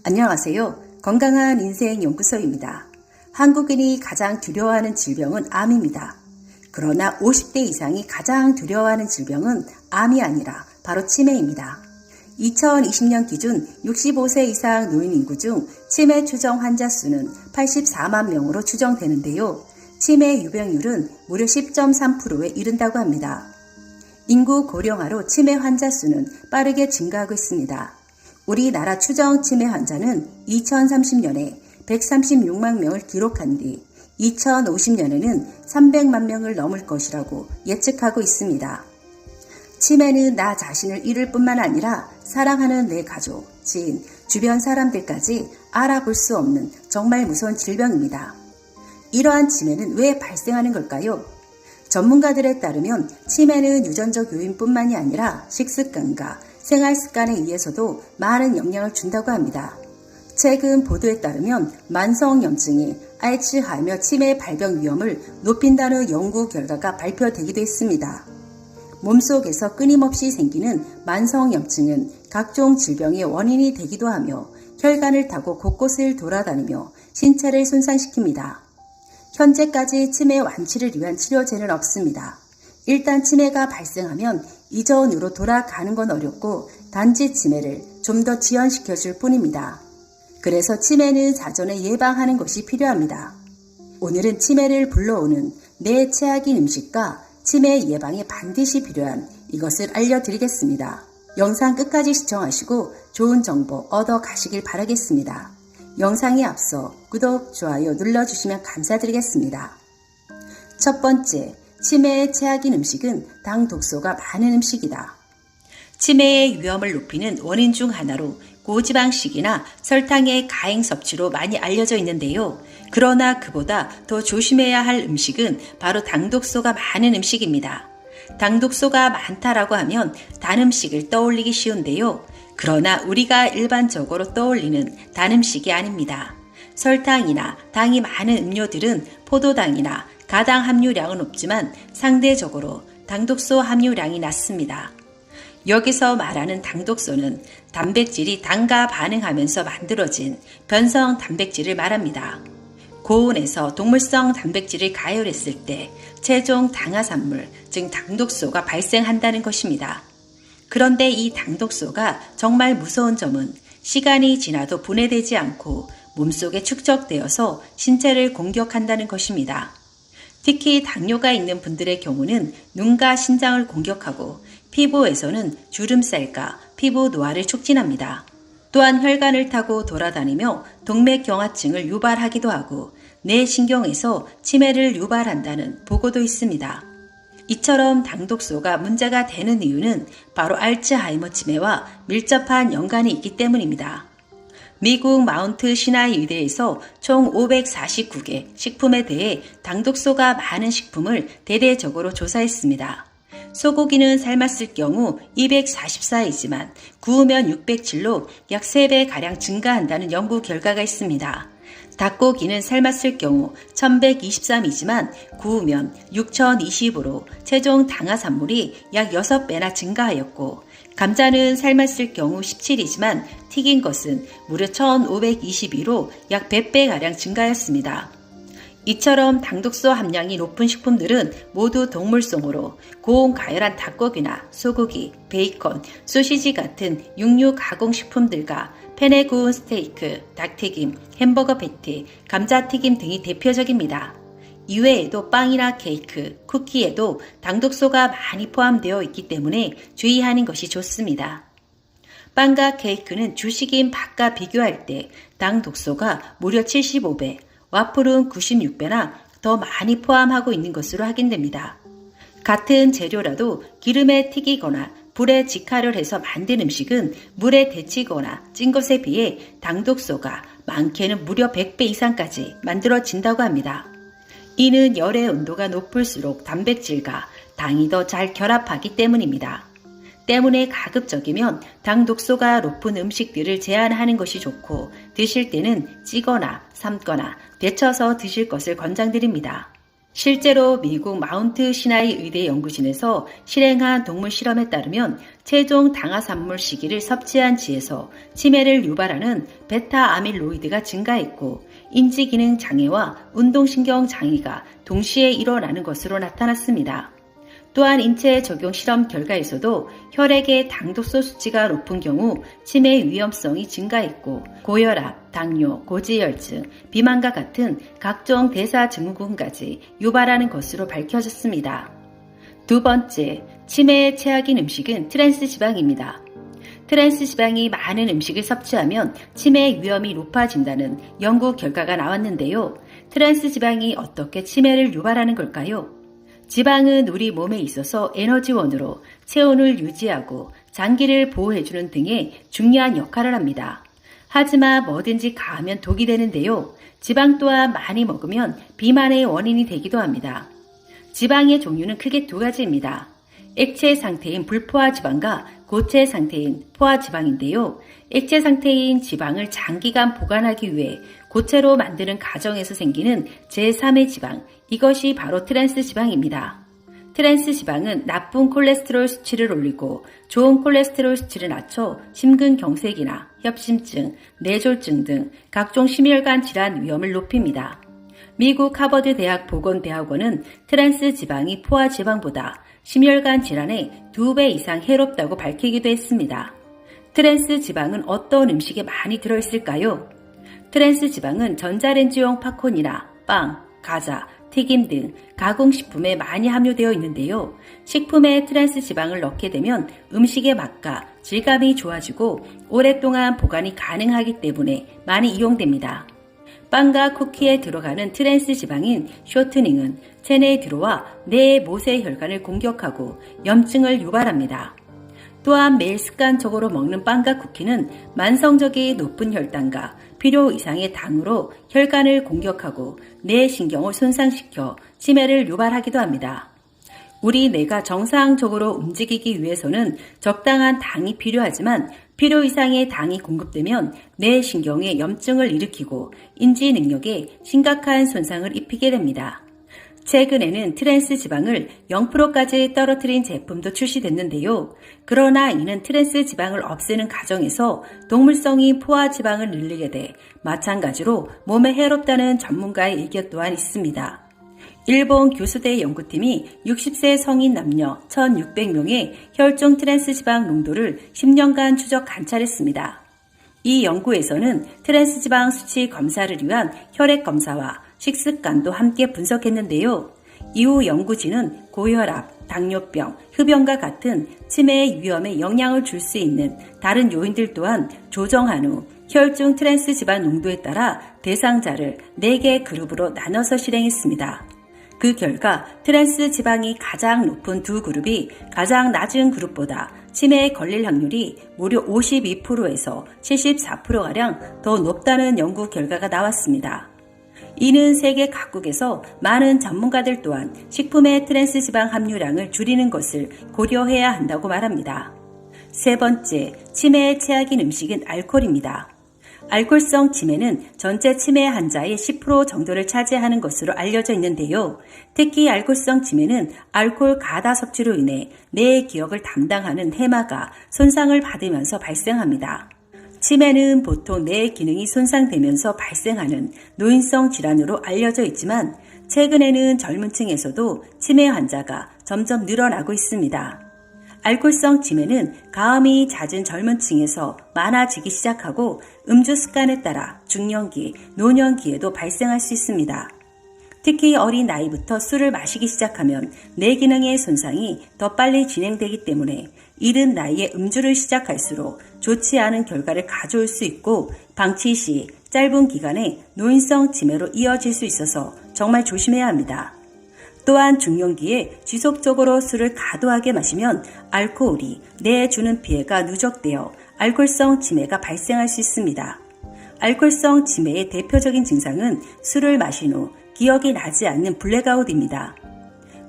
안녕하세요. 건강한 인생 연구소입니다. 한국인이 가장 두려워하는 질병은 암입니다. 그러나 50대 이상이 가장 두려워하는 질병은 암이 아니라 바로 치매입니다. 2020년 기준 65세 이상 노인 인구 중 치매 추정 환자 수는 84만 명으로 추정되는데요. 치매 유병률은 무려 10.3%에 이른다고 합니다. 인구 고령화로 치매 환자 수는 빠르게 증가하고 있습니다. 우리나라 추정 치매 환자는 2030년에 136만 명을 기록한 뒤 2050년에는 300만 명을 넘을 것이라고 예측하고 있습니다. 치매는 나 자신을 잃을 뿐만 아니라 사랑하는 내 가족, 지인, 주변 사람들까지 알아볼 수 없는 정말 무서운 질병입니다. 이러한 치매는 왜 발생하는 걸까요? 전문가들에 따르면 치매는 유전적 요인뿐만이 아니라 식습관과 생활습관에 의해서도 많은 영향을 준다고 합니다. 최근 보도에 따르면 만성염증이 알츠하이머 치매 발병 위험을 높인다는 연구 결과가 발표되기도 했습니다. 몸속에서 끊임없이 생기는 만성염증은 각종 질병의 원인이 되기도 하며 혈관을 타고 곳곳을 돌아다니며 신체를 손상시킵니다. 현재까지 치매 완치를 위한 치료제는 없습니다. 일단 치매가 발생하면 이전으로 돌아가는 건 어렵고 단지 치매를 좀 더 지연시켜줄 뿐입니다. 그래서 치매는 사전에 예방하는 것이 필요합니다. 오늘은 치매를 불러오는 내 최악인 음식과 치매 예방에 반드시 필요한 이것을 알려드리겠습니다. 영상 끝까지 시청하시고 좋은 정보 얻어 가시길 바라겠습니다. 영상에 앞서 구독, 좋아요 눌러주시면 감사드리겠습니다. 첫 번째, 치매의 최악인 음식은 당 독소가 많은 음식이다. 치매의 위험을 높이는 원인 중 하나로 고지방식이나 설탕의 가행 섭취로 많이 알려져 있는데요. 그러나 그보다 더 조심해야 할 음식은 바로 당독소가 많은 음식입니다. 당독소가 많다라고 하면 단 음식을 떠올리기 쉬운데요. 그러나 우리가 일반적으로 떠올리는 단 음식이 아닙니다. 설탕이나 당이 많은 음료들은 포도당이나 가당 함유량은 높지만 상대적으로 당독소 함유량이 낮습니다. 여기서 말하는 당독소는 단백질이 당과 반응하면서 만들어진 변성 단백질을 말합니다. 고온에서 동물성 단백질을 가열했을 때 최종 당화산물, 즉 당독소가 발생한다는 것입니다. 그런데 이 당독소가 정말 무서운 점은 시간이 지나도 분해되지 않고 몸속에 축적되어서 신체를 공격한다는 것입니다. 특히 당뇨가 있는 분들의 경우는 눈과 신장을 공격하고 피부에서는 주름살과 피부 노화를 촉진합니다. 또한 혈관을 타고 돌아다니며 동맥경화증을 유발하기도 하고 뇌신경에서 치매를 유발한다는 보고도 있습니다. 이처럼 당독소가 문제가 되는 이유는 바로 알츠하이머 치매와 밀접한 연관이 있기 때문입니다. 미국 마운트 시나이 의대에서 총 549개 식품에 대해 당독소가 많은 식품을 대대적으로 조사했습니다. 소고기는 삶았을 경우 244이지만 구우면 607로 약 3배가량 증가한다는 연구 결과가 있습니다. 닭고기는 삶았을 경우 1123이지만 구우면 6020으로 최종 당화산물이 약 6배나 증가하였고 감자는 삶았을 경우 17이지만 튀긴 것은 무려 1522로 약 100배가량 증가하였습니다. 이처럼 당독소 함량이 높은 식품들은 모두 동물성으로 고온 가열한 닭고기나 소고기, 베이컨, 소시지 같은 육류 가공식품들과 팬에 구운 스테이크, 닭튀김, 햄버거 패티, 감자튀김 등이 대표적입니다. 이외에도 빵이나 케이크, 쿠키에도 당독소가 많이 포함되어 있기 때문에 주의하는 것이 좋습니다. 빵과 케이크는 주식인 밥과 비교할 때 당독소가 무려 75배, 와플은 96배나 더 많이 포함하고 있는 것으로 확인됩니다. 같은 재료라도 기름에 튀기거나 불에 직화를 해서 만든 음식은 물에 데치거나 찐 것에 비해 당독소가 많게는 무려 100배 이상까지 만들어진다고 합니다. 이는 열의 온도가 높을수록 단백질과 당이 더 잘 결합하기 때문입니다. 때문에 가급적이면 당독소가 높은 음식들을 제한하는 것이 좋고 드실 때는 찌거나 삶거나 데쳐서 드실 것을 권장드립니다. 실제로 미국 마운트 시나이 의대 연구진에서 실행한 동물 실험에 따르면 최종 당화산물 시기를 섭취한 쥐에서 치매를 유발하는 베타 아밀로이드가 증가했고 인지기능 장애와 운동신경 장애가 동시에 일어나는 것으로 나타났습니다. 또한 인체 적용 실험 결과에서도 혈액의 당독소 수치가 높은 경우 치매 위험성이 증가했고 고혈압, 당뇨, 고지혈증, 비만과 같은 각종 대사 증후군까지 유발하는 것으로 밝혀졌습니다. 두 번째, 치매에 최악인 음식은 트랜스 지방입니다. 트랜스 지방이 많은 음식을 섭취하면 치매 위험이 높아진다는 연구 결과가 나왔는데요. 트랜스 지방이 어떻게 치매를 유발하는 걸까요? 지방은 우리 몸에 있어서 에너지원으로 체온을 유지하고 장기를 보호해주는 등의 중요한 역할을 합니다. 하지만 뭐든지 과하면 독이 되는데요. 지방 또한 많이 먹으면 비만의 원인이 되기도 합니다. 지방의 종류는 크게 두 가지입니다. 액체 상태인 불포화 지방과 고체 상태인 포화 지방인데요. 액체 상태인 지방을 장기간 보관하기 위해 고체로 만드는 과정에서 생기는 제3의 지방, 이것이 바로 트랜스 지방입니다. 트랜스 지방은 나쁜 콜레스테롤 수치를 올리고 좋은 콜레스테롤 수치를 낮춰 심근경색이나 협심증, 뇌졸중 등 각종 심혈관 질환 위험을 높입니다. 미국 하버드 대학 보건대학원은 트랜스 지방이 포화 지방보다 심혈관 질환에 2배 이상 해롭다고 밝히기도 했습니다. 트랜스 지방은 어떤 음식에 많이 들어있을까요? 트랜스 지방은 전자레인지용 팝콘이나 빵, 과자, 튀김 등 가공식품에 많이 함유되어 있는데요. 식품에 트랜스 지방을 넣게 되면 음식의 맛과 질감이 좋아지고 오랫동안 보관이 가능하기 때문에 많이 이용됩니다. 빵과 쿠키에 들어가는 트랜스 지방인 쇼트닝은 체내에 들어와 뇌의 모세 혈관을 공격하고 염증을 유발합니다. 또한 매일 습관적으로 먹는 빵과 쿠키는 만성적인 높은 혈당과 필요 이상의 당으로 혈관을 공격하고 뇌 신경을 손상시켜 치매를 유발하기도 합니다. 우리 뇌가 정상적으로 움직이기 위해서는 적당한 당이 필요하지만 필요 이상의 당이 공급되면 뇌 신경에 염증을 일으키고 인지 능력에 심각한 손상을 입히게 됩니다. 최근에는 트랜스 지방을 0%까지 떨어뜨린 제품도 출시됐는데요. 그러나 이는 트랜스 지방을 없애는 과정에서 동물성인 포화 지방을 늘리게 돼 마찬가지로 몸에 해롭다는 전문가의 의견 또한 있습니다. 일본 교수대 연구팀이 60세 성인 남녀 1,600명의 혈중 트랜스 지방 농도를 10년간 추적 관찰했습니다. 이 연구에서는 트랜스 지방 수치 검사를 위한 혈액 검사와 식습관도 함께 분석했는데요. 이후 연구진은 고혈압, 당뇨병, 흡연과 같은 치매의 위험에 영향을 줄 수 있는 다른 요인들 또한 조정한 후 혈중 트랜스 지방 농도에 따라 대상자를 4개 그룹으로 나눠서 실행했습니다. 그 결과 트랜스 지방이 가장 높은 두 그룹이 가장 낮은 그룹보다 치매에 걸릴 확률이 무려 52%에서 74%가량 더 높다는 연구 결과가 나왔습니다. 이는 세계 각국에서 많은 전문가들 또한 식품의 트랜스 지방 함유량을 줄이는 것을 고려해야 한다고 말합니다. 세 번째, 치매의 최악인 음식은 알코올입니다. 알코올성 치매는 전체 치매 환자의 10% 정도를 차지하는 것으로 알려져 있는데요. 특히 알코올성 치매는 알코올 과다 섭취로 인해 뇌의 기억을 담당하는 해마가 손상을 받으면서 발생합니다. 치매는 보통 뇌의 기능이 손상되면서 발생하는 노인성 질환으로 알려져 있지만 최근에는 젊은 층에서도 치매 환자가 점점 늘어나고 있습니다. 알코올성 치매는 가음이 잦은 젊은 층에서 많아지기 시작하고 음주 습관에 따라 중년기, 노년기에도 발생할 수 있습니다. 특히 어린 나이부터 술을 마시기 시작하면 뇌 기능의 손상이 더 빨리 진행되기 때문에 이른 나이에 음주를 시작할수록 좋지 않은 결과를 가져올 수 있고 방치 시 짧은 기간에 노인성 치매로 이어질 수 있어서 정말 조심해야 합니다. 또한 중년기에 지속적으로 술을 과도하게 마시면 알코올이 뇌에 주는 피해가 누적되어 알코올성 치매가 발생할 수 있습니다. 알코올성 치매의 대표적인 증상은 술을 마신 후 기억이 나지 않는 블랙아웃입니다.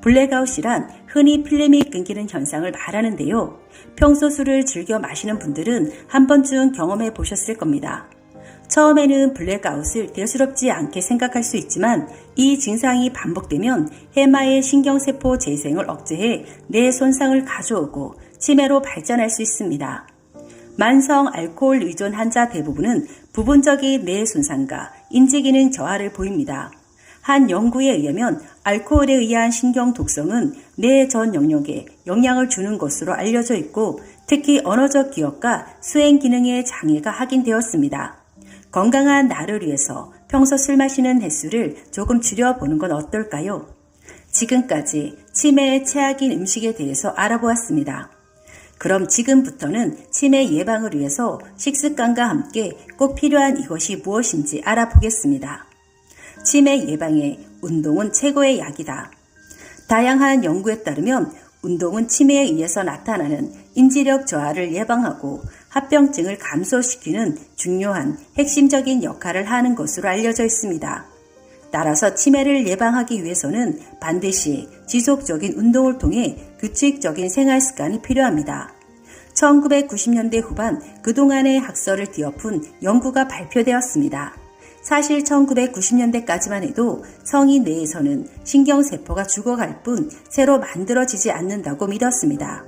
블랙아웃이란 흔히 필름이 끊기는 현상을 말하는데요. 평소 술을 즐겨 마시는 분들은 한 번쯤 경험해 보셨을 겁니다. 처음에는 블랙아웃을 대수롭지 않게 생각할 수 있지만 이 증상이 반복되면 해마의 신경세포 재생을 억제해 뇌 손상을 가져오고 치매로 발전할 수 있습니다. 만성 알코올 의존 환자 대부분은 부분적인 뇌 손상과 인지기능 저하를 보입니다. 한 연구에 의하면 알코올에 의한 신경 독성은 뇌 전 영역에 영향을 주는 것으로 알려져 있고 특히 언어적 기억과 수행 기능에 장애가 확인되었습니다. 건강한 나를 위해서 평소 술 마시는 횟수를 조금 줄여보는 건 어떨까요? 지금까지 치매에 최악인 음식에 대해서 알아보았습니다. 그럼 지금부터는 치매 예방을 위해서 식습관과 함께 꼭 필요한 이것이 무엇인지 알아보겠습니다. 치매 예방에 운동은 최고의 약이다. 다양한 연구에 따르면 운동은 치매에 의해서 나타나는 인지력 저하를 예방하고 합병증을 감소시키는 중요한 핵심적인 역할을 하는 것으로 알려져 있습니다. 따라서 치매를 예방하기 위해서는 반드시 지속적인 운동을 통해 규칙적인 생활 습관이 필요합니다. 1990년대 후반 그동안의 학설을 뒤엎은 연구가 발표되었습니다. 사실 1990년대까지만 해도 성인 뇌에서는 신경세포가 죽어갈 뿐 새로 만들어지지 않는다고 믿었습니다.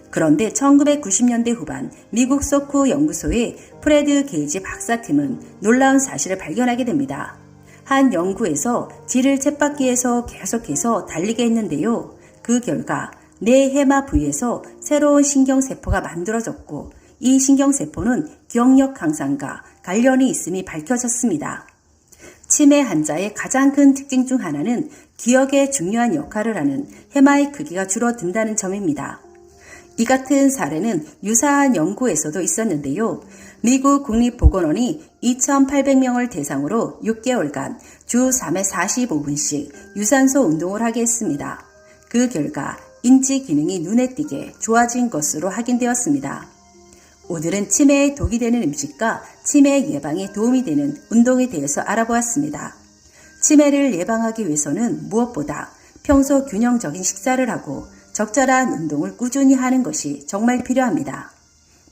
그런데 1990년대 후반 미국 소쿠 연구소의 프레드 게이지 박사팀은 놀라운 사실을 발견하게 됩니다. 한 연구에서 쥐를 쳇바퀴에서 계속해서 달리게 했는데요. 그 결과 뇌 해마 부위에서 새로운 신경세포가 만들어졌고 이 신경세포는 기억력 향상과 관련이 있음이 밝혀졌습니다. 치매 환자의 가장 큰 특징 중 하나는 기억에 중요한 역할을 하는 해마의 크기가 줄어든다는 점입니다. 이 같은 사례는 유사한 연구에서도 있었는데요. 미국 국립보건원이 2,800명을 대상으로 6개월간 주 3회 45분씩 유산소 운동을 하게 했습니다. 그 결과 인지 기능이 눈에 띄게 좋아진 것으로 확인되었습니다. 오늘은 치매에 독이 되는 음식과 치매 예방에 도움이 되는 운동에 대해서 알아보았습니다. 치매를 예방하기 위해서는 무엇보다 평소 균형적인 식사를 하고 적절한 운동을 꾸준히 하는 것이 정말 필요합니다.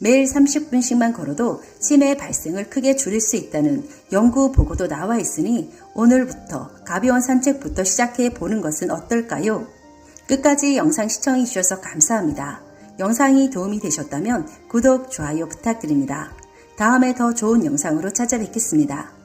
매일 30분씩만 걸어도 치매 발생을 크게 줄일 수 있다는 연구 보고도 나와 있으니 오늘부터 가벼운 산책부터 시작해 보는 것은 어떨까요? 끝까지 영상 시청해 주셔서 감사합니다. 영상이 도움이 되셨다면 구독, 좋아요 부탁드립니다. 다음에 더 좋은 영상으로 찾아뵙겠습니다.